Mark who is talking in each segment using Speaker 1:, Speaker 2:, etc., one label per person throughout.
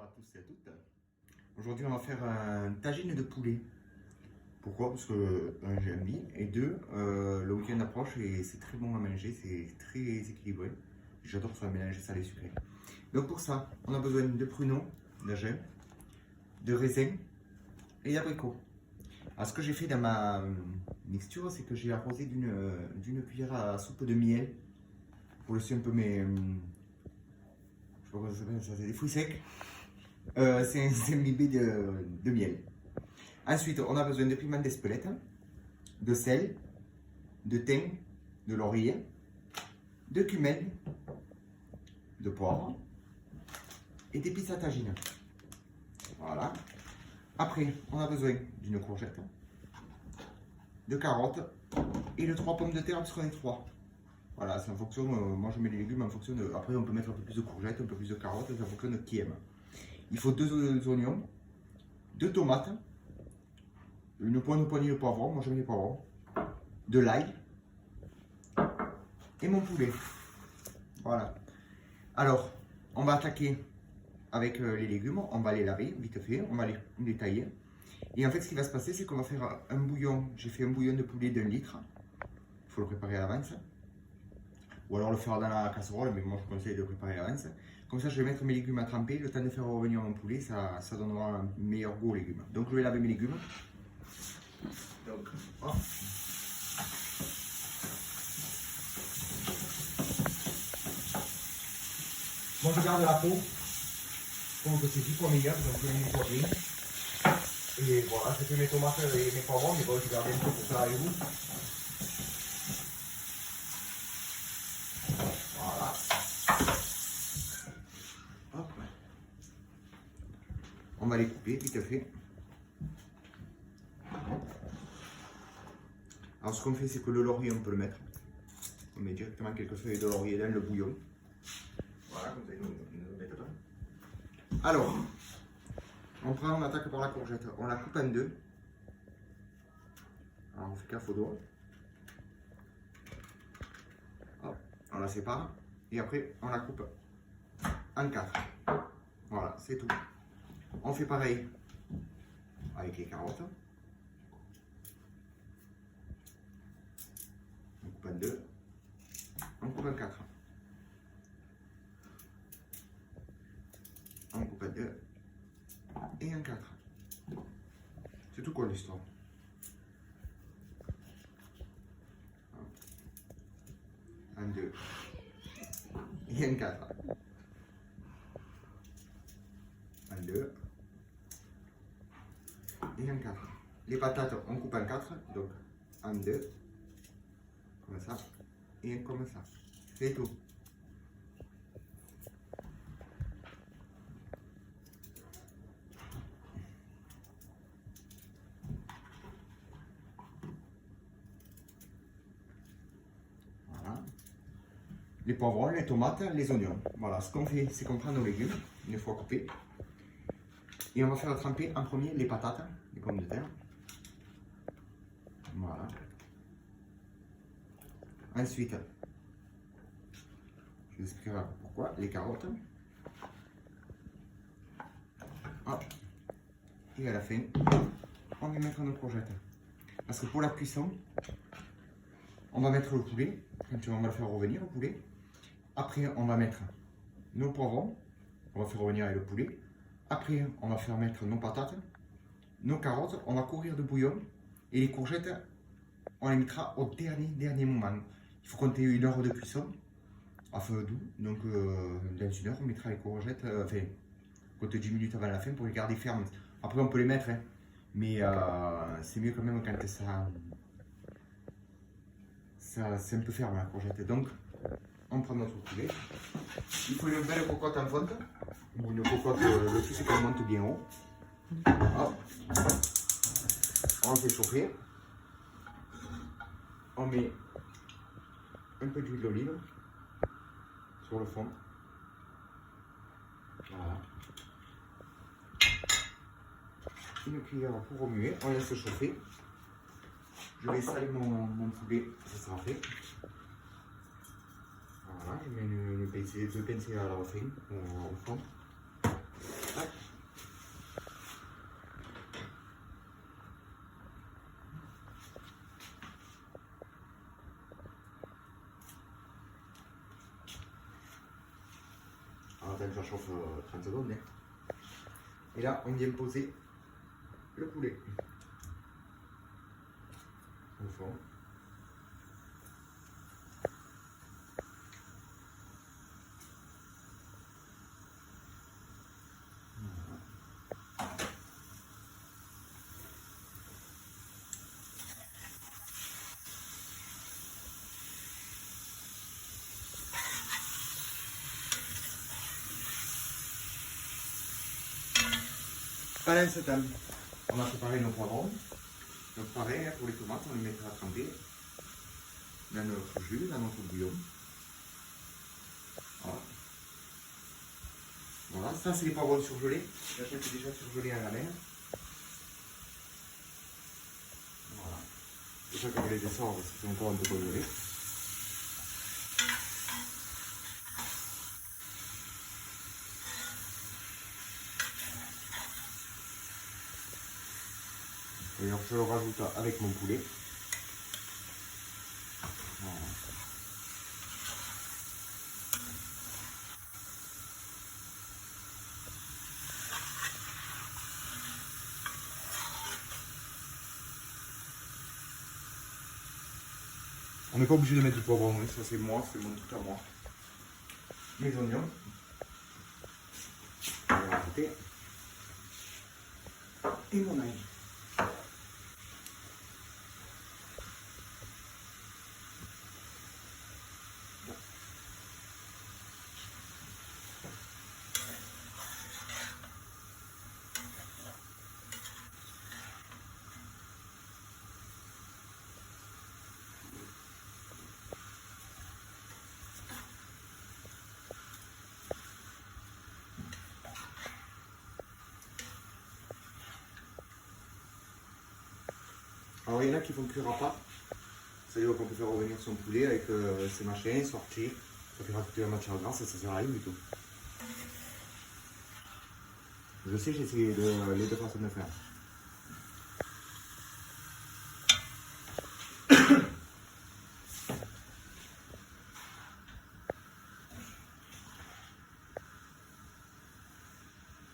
Speaker 1: à tous et à toutes. Aujourd'hui, on va faire un tagine de poulet. Pourquoi? Parce que, un, j'ai envie, et deux, le week-end approche et c'est très bon à manger, c'est très équilibré. J'adore ça, mélanger salé et sucré. Donc pour ça, on a besoin de pruneaux, d'agè, de raisins et d'abricots. Alors ce que j'ai fait dans ma mixture, c'est que j'ai arrosé d'une cuillère à soupe de miel pour laisser un peu mes... je sais pas comment ça s'appelle, ça c'est des fruits secs. C'est un imbibé de miel. Ensuite, on a besoin de piment d'Espelette, de sel, de thym, de laurier, de cumin, de poivre et d'épices à tagine. Voilà. Après, on a besoin d'une courgette, de carottes et de 3 pommes de terre parce qu'on est 3. Voilà, c'est en fonction, moi je mets les légumes en fonction de... Après on peut mettre un peu plus de courgettes, un peu plus de carottes, c'est en fonction de qui aime. Il faut 2 oignons, 2 tomates, une poignée de poivrons, moi j'aime les poivrons, de l'ail et mon poulet. Voilà. Alors, on va attaquer avec les légumes, on va les laver vite fait, on va les tailler. Et en fait, ce qui va se passer, c'est qu'on va faire un bouillon. J'ai fait un bouillon de poulet d'1 litre. Il faut le préparer à l'avance. Ou alors le faire dans la casserole, mais moi je conseille de le préparer à l'avance. Comme ça, je vais mettre mes légumes à tremper. Le temps de faire revenir mon poulet, ça donnera un meilleur goût aux légumes. Donc, je vais laver mes légumes. Donc, hop. Moi, je garde la peau. Comme que c'est 10 fois meilleur, donc je vais les nettoyer. Et voilà, je fais mes tomates et mes poivrons, mais bon, je garde un peu pour faire avec vous. Voilà. Hop. On va les couper vite fait. Alors ce qu'on fait, c'est que le laurier, on peut le mettre. On met directement quelques feuilles de laurier dans le bouillon. Voilà, comme ça, ils ne mettent pas. Alors, on attaque par la courgette. On la coupe en 2. Alors on fait gaffe aux doigts. Hop, on la sépare. Et après, on la coupe en 4. Voilà, c'est tout. On fait pareil avec les carottes. On coupe en 2. On coupe en 4. On coupe en 2. Et en 4. C'est tout quoi l'histoire. En 2. Et en 4. En 2. Et en 4. Les patates, on coupe en 4. Donc en 2. Comme ça. Et comme ça. C'est tout. Les poivrons, les tomates, les oignons. Voilà, ce qu'on fait, c'est qu'on prend nos légumes, une fois coupés, et on va faire tremper en premier les patates, les pommes de terre. Voilà. Ensuite, je vous expliquerai pourquoi, les carottes. Hop. Et à la fin, on va mettre nos courgettes. Parce que pour la cuisson, on va mettre le poulet, quand on va le faire revenir au poulet. Après, on va mettre nos poivrons, on va faire revenir avec le poulet. Après, on va faire mettre nos patates, nos carottes, on va courir de bouillon. Et les courgettes, on les mettra au dernier moment. Il faut compter 1 heure de cuisson à feu doux. Donc, dans 1 heure, on mettra les courgettes, enfin, compter 10 minutes avant la fin pour les garder fermes. Après, on peut les mettre, hein, mais c'est mieux quand même quand c'est un peu ferme la courgette. Donc, on prend notre poulet. Il faut une belle cocotte en fonte. Ou une cocotte, le tout c'est qu'elle monte bien haut. Hop. On fait chauffer. On met un peu d'huile d'olive sur le fond. Voilà. Une cuillère pour remuer. On laisse chauffer. Je vais saler mon poulet, ça sera fait. Voilà, je mets 2 pincées à la fin au fond. Hop. temps que ça chauffe 30 secondes. Hein. Et là, on vient poser le poulet. Au fond. Pendant ce temps, on a préparé nos poivrons. Donc pareil, pour les tomates, on les mettra à tremper dans notre jus, dans notre bouillon. Voilà. Voilà, ça c'est les poivrons surgelés. J'achète déjà surgelés à la mer. Voilà. C'est ça qu'on les descend parce qu'ils sont encore un peu congelés. Et alors je le rajoute avec mon poulet. Voilà. On n'est pas obligé de mettre du poivron, hein. Ça c'est moi, c'est mon truc à moi. Mes oignons. Je vais rajouter. Et mon ail. Alors il y en a qui font cuire à part. C'est-à-dire qu'on peut faire revenir son poulet avec ses machins, sortir. Ça fait rajouter la matière grasse et ça sert à rien du tout. Je sais, j'ai essayé les deux façons de faire.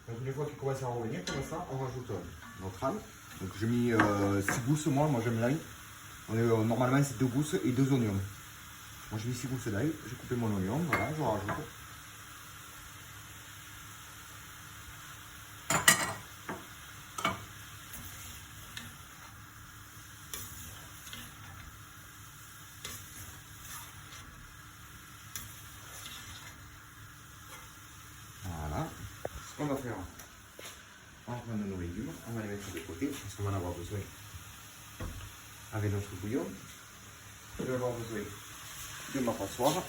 Speaker 1: Donc une fois qu'il commence à revenir, comme ça, on rajoute notre ail. Donc j'ai mis 6 gousses, moi j'aime l'ail. Normalement c'est 2 gousses et 2 oignons. Moi j'ai mis 6 gousses d'ail, j'ai coupé mon oignon, voilà, je rajoute. Voilà, ce qu'on va faire, on va prendre nos légumes, on va les mettre de côté parce qu'on va en avoir besoin avec notre bouillon. Je vais avoir besoin de ma passoire.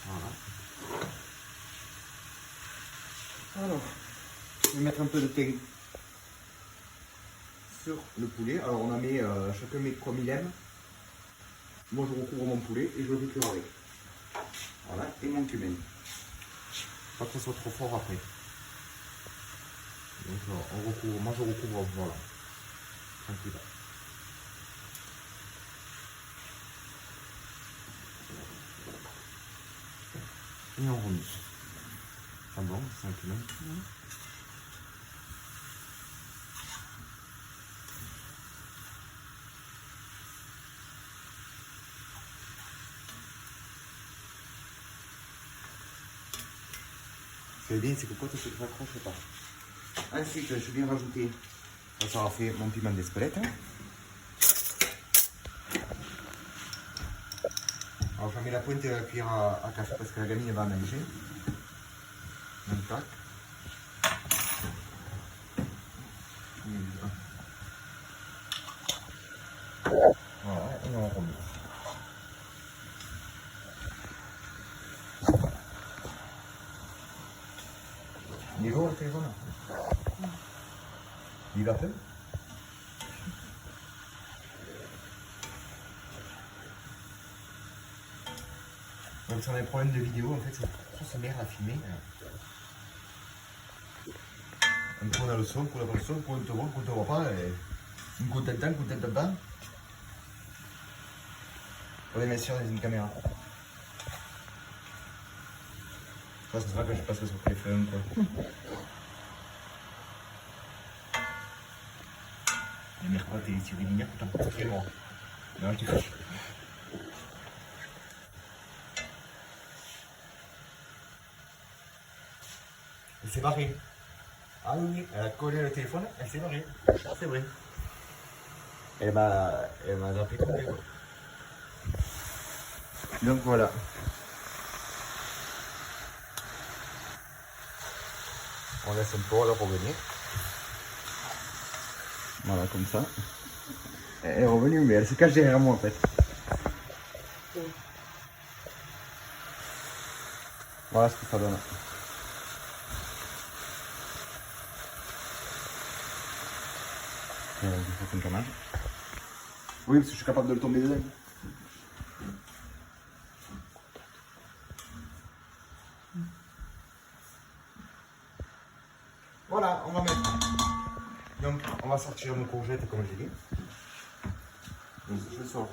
Speaker 1: Voilà. Alors, je vais mettre un peu de thym sur le poulet. Alors on a mis, chacun met comme il aime. Moi je recouvre mon poulet et je le fais cuire avec. Voilà, et mon cumin. Pas que ce soit trop fort après. Donc on recouvre, moi je recouvre, voilà. Tranquille. Et on remet. Ah bon, c'est un cumin. Ce qui est bien, c'est que quand ça ne s'accroche pas. Ensuite, je viens rajouter, ça aura fait mon piment d'Espelette. Alors, je mets la pointe de la cuillère à café parce que la gamine va manger. Donc, tac. Voilà, et on remet. Il est lourd le téléphone. Il va peu. Donc si on a des problèmes de vidéo, en fait c'est trop sa mère à filmer. Un coup on a le son, un coup on n'a pas le son, un coup on te voit, un coup on te voit pas. Et... un coup t'entends, un coup t'entends pas. On les met sur une caméra. Ça se voit que je passe sur téléphone quoi. Le mercredi, tu veux dire que t'as très loin. Non, je dis pas. Elle s'est barrée. Ah oui, elle a collé le téléphone, elle s'est barrée. C'est vrai. Elle m'a zappé complet quoi. Donc voilà. On laisse un peu alors revenir. Voilà, comme ça. Elle est revenue, mais elle se cache derrière moi en fait. Voilà ce que ça donne. Il faut qu'on tournage. Oui, parce que je suis capable de le tomber dedans. Voilà, on va mettre. Donc, on va sortir nos courgettes comme j'ai dit. Donc, je sors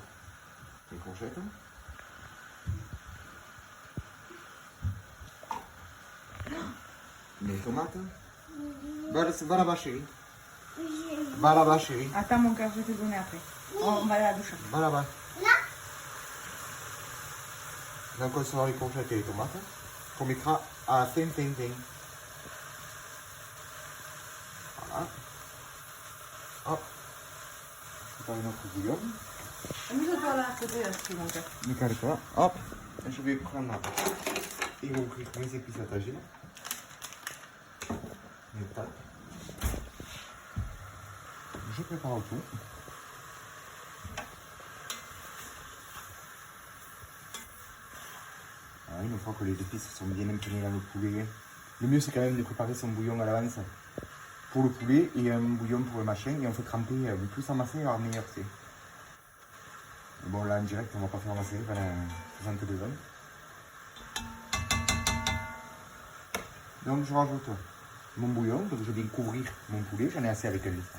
Speaker 1: les courgettes. Les tomates. Va là-bas, chérie. Va là-bas, chérie.
Speaker 2: Attends, mon cœur, je vais te donner après. On va aller à la douche.
Speaker 1: Va là-bas. Donc, on sort les courgettes et les tomates. On mettra à fin. Voilà. Hop. Je vais faire notre bouillon.
Speaker 2: Amuse-toi là, à côté, là, mon cœur.
Speaker 1: Décale-toi. Hop. Je vais prendre et ouvrir mes épices à tagine. Mes pâtes. Je prépare tout. Alors, une fois que les épices sont bien imprégnées dans le poulet, le mieux c'est quand même de préparer son bouillon à l'avance pour le poulet et un bouillon pour le machin. Et on fait tremper, le plus ça masser, alors meilleur c'est. Bon là en direct on va pas faire masser pendant 62 secondes. Donc je rajoute mon bouillon, donc je viens couvrir mon poulet, j'en ai assez avec un litre.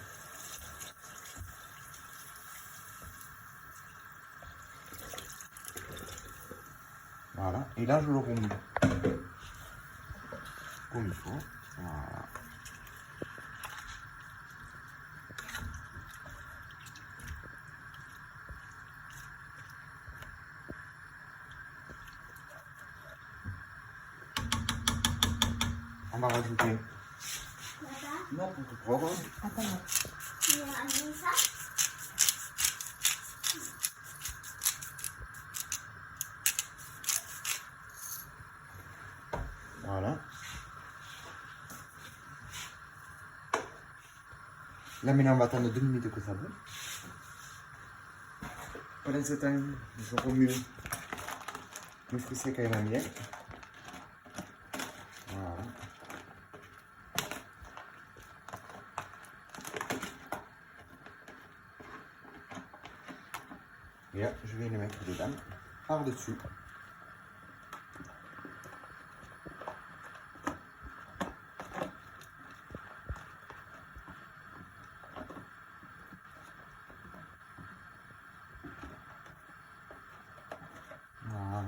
Speaker 1: Voilà, et là je le remue comme il faut. Voilà. On va rajouter notre poivre.
Speaker 2: Attends, moi.
Speaker 1: Voilà. Là maintenant on va attendre 2 minutes que ça boue. Pendant ce temps, je remue mes fruits secs avec ma miel. Voilà. Et là, je vais les mettre dedans, par-dessus. Voilà.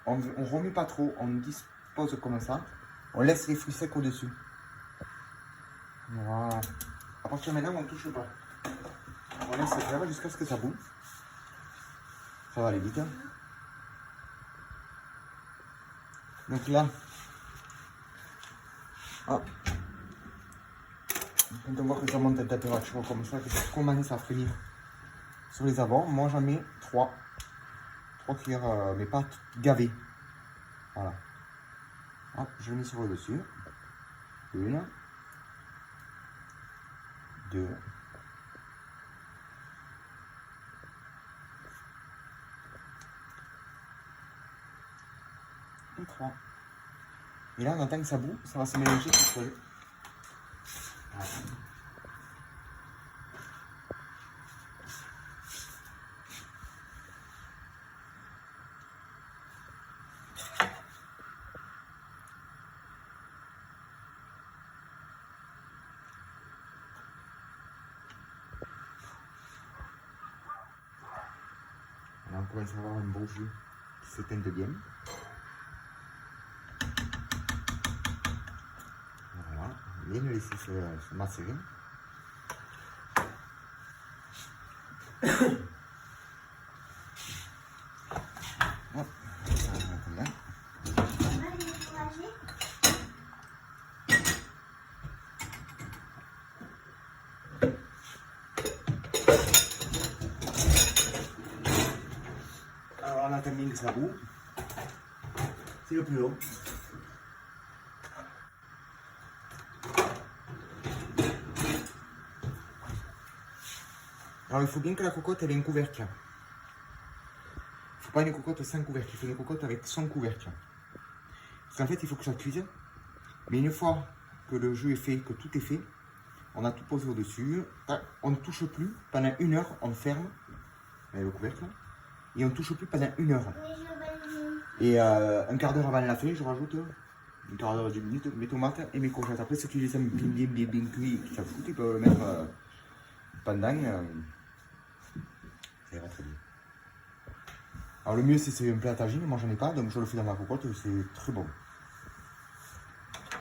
Speaker 1: On ne remet pas trop, on dispose comme ça. On laisse les fruits secs au-dessus. Voilà. À partir de maintenant, on ne touche pas. On laisse faire jusqu'à ce que ça boue. Ça va aller vite. Hein. Donc là, hop. Quand on voit que ça monte à température comme ça, que ça commence à frémir sur les abords, moi j'en mets 3 cuillères, mais pas gavées. Voilà. Hop, je mets sur le dessus. 1, 2. Et 3. Et là, on attend que ça boue, ça va se mélanger tout seul. Voilà. Là, on commence à avoir un beau jus qui se teinte bien. bien le laisser se macérer. Hop, ça va comme là. Alors on attend bien que ça boue. C'est le plus long. Alors il faut bien que la cocotte ait un couvercle. Il ne faut pas une cocotte sans couvercle, il faut une cocotte avec son couvercle. Parce qu'en fait il faut que ça cuise. Mais une fois que le jus est fait, que tout est fait, on a tout posé au-dessus. On ne touche plus pendant 1 heure, on ferme avec le couvercle. Et on ne touche plus pendant 1 heure. Et un quart d'heure avant la fin, je rajoute une quart d'heure, 10 minutes, mes tomates et mes courgettes. Après, ceux qui les aiment bien cuits, qui savent foutre, ils peuvent le mettre pendant. Ça ira très bien. Alors le mieux c'est un plat à tagine, moi j'en ai pas, donc je le fais dans ma cocotte, c'est très bon.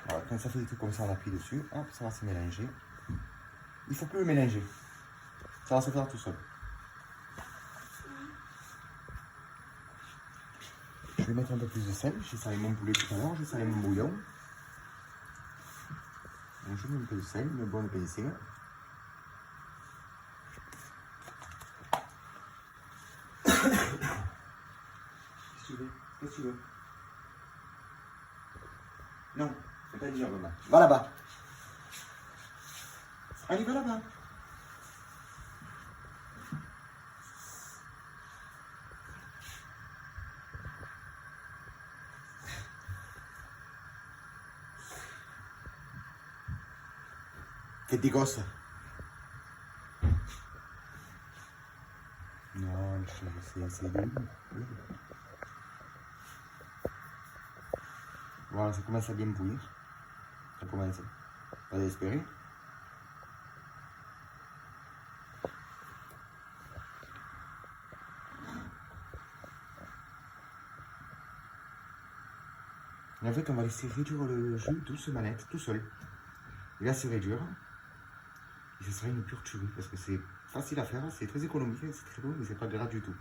Speaker 1: Voilà, quand ça fait des trucs comme ça, on appuie dessus, hop, ça va se mélanger. Il ne faut plus le mélanger, ça va se faire tout seul. Je vais mettre un peu plus de sel, j'ai salé mon poulet tout à l'heure, j'ai salé mon bouillon. Donc je mets un peu de sel, mais bon épicer. Qu'est-ce que tu veux? Non, c'est pas dire maman. Va là-bas. Allez, va là-bas. Faites des gosses. Non, c'est de l'eau. Voilà, ça commence à bien bouillir. Ça commence. Pas d'espérer. Et en fait, on va laisser réduire le jus doucement, tout seul. Il va se réduire. Et ce sera une pure tuerie parce que c'est facile à faire, c'est très économique, c'est très bon, mais c'est pas gras du tout.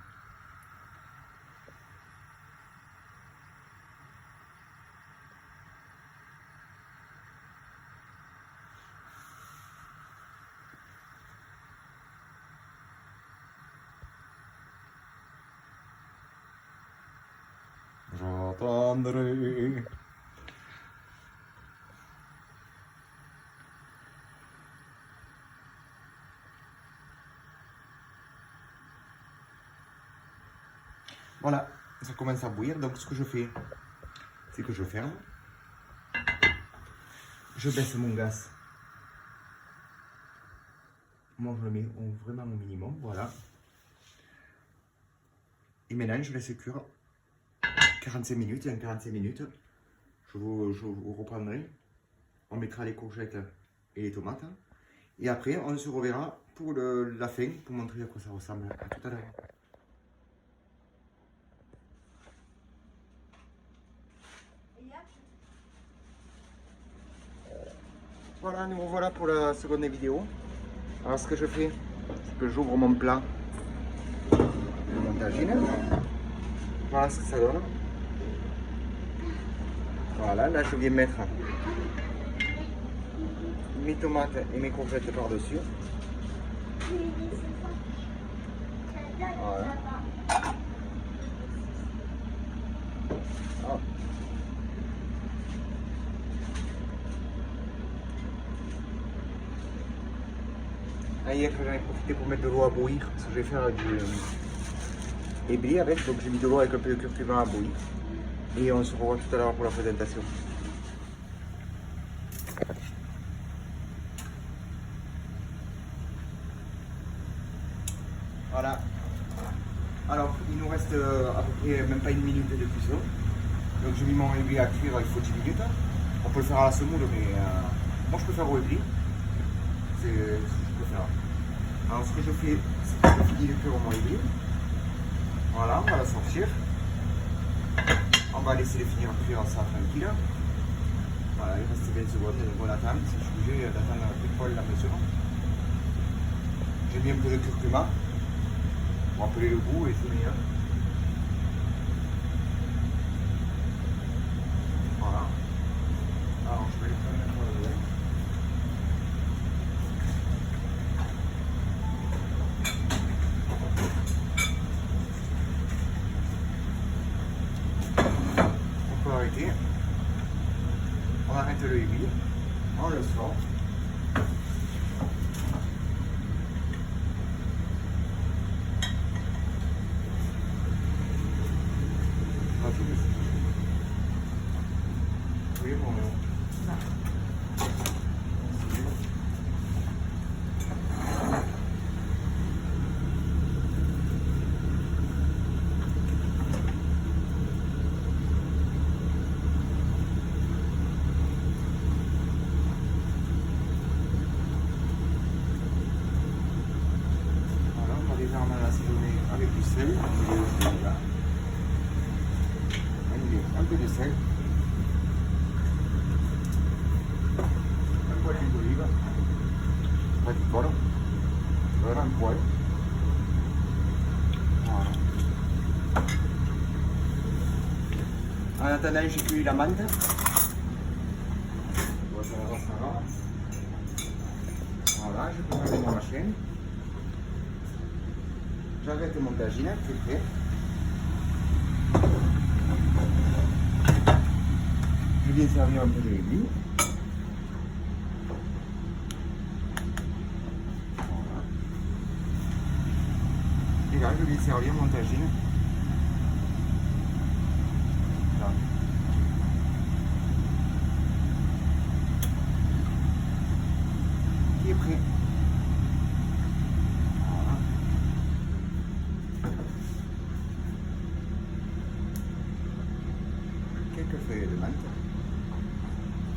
Speaker 1: J'attendrai. Voilà, ça commence à bouillir, donc ce que je fais, c'est que je ferme. Je baisse mon gaz. Moi, je le mets vraiment au minimum, voilà. Et maintenant, je laisse cuire 45 minutes, et en 45 minutes, je vous reprendrai. On mettra les courgettes et les tomates. Et après, on se reverra pour la fin, pour montrer à quoi ça ressemble. À tout à l'heure. Voilà, nous revoilà pour la seconde vidéo. Alors ce que je fais, c'est que j'ouvre mon plat de mon tagine. Voilà ce que ça donne. Voilà, là je viens mettre mes tomates et mes courgettes par-dessus. Voilà. Oh. Hier j'en ai profité pour mettre de l'eau à bouillir parce que je vais faire du ébli avec, donc j'ai mis de l'eau avec un peu de curcuma à bouillir. Et on se revoit tout à l'heure pour la présentation. Voilà. Alors il nous reste à peu près même pas 1 minute de cuisson. Donc j'ai mis mon ébli à cuire, il faut 10 minutes. On peut le faire à la semoule, mais moi je préfère au ébli. C'est ce que je préfère. Alors ce que je fais, c'est que je finis de cuire mon ébli. Voilà, on va la sortir. On va laisser les finir cuire ça tranquille. Voilà, il reste 20 secondes, donc on attend. Je suis obligé d'attendre pile poil la mesure. J'ai mis un peu de curcuma pour rappeler le goût et c'est meilleur. Voilà. Alors je vais le faire mettre dedans. On peut arrêter. On arrête le huile, on le sort. Oui, bon. Voilà, on va légèrement l'assaisonner avec du sel. Un peu de sel. Un poil d'huile d'olive. Pas du poil. Voilà un poil. Voilà. En attendant, j'ai cuit la menthe. Voilà, je peux mettre ma machine. J'arrête mon tagine, c'est fait. Je vais servir un peu de huile. Voilà. Et là, je vais servir mon tagine. Là. Qui est prêt. Voilà. Quelques feuilles de menthe.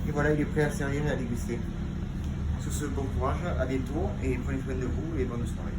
Speaker 1: Et voilà, il est prêt à servir et à déguster. Sur ce, bon courage, à bientôt et prenez soin de vous et bonne soirée.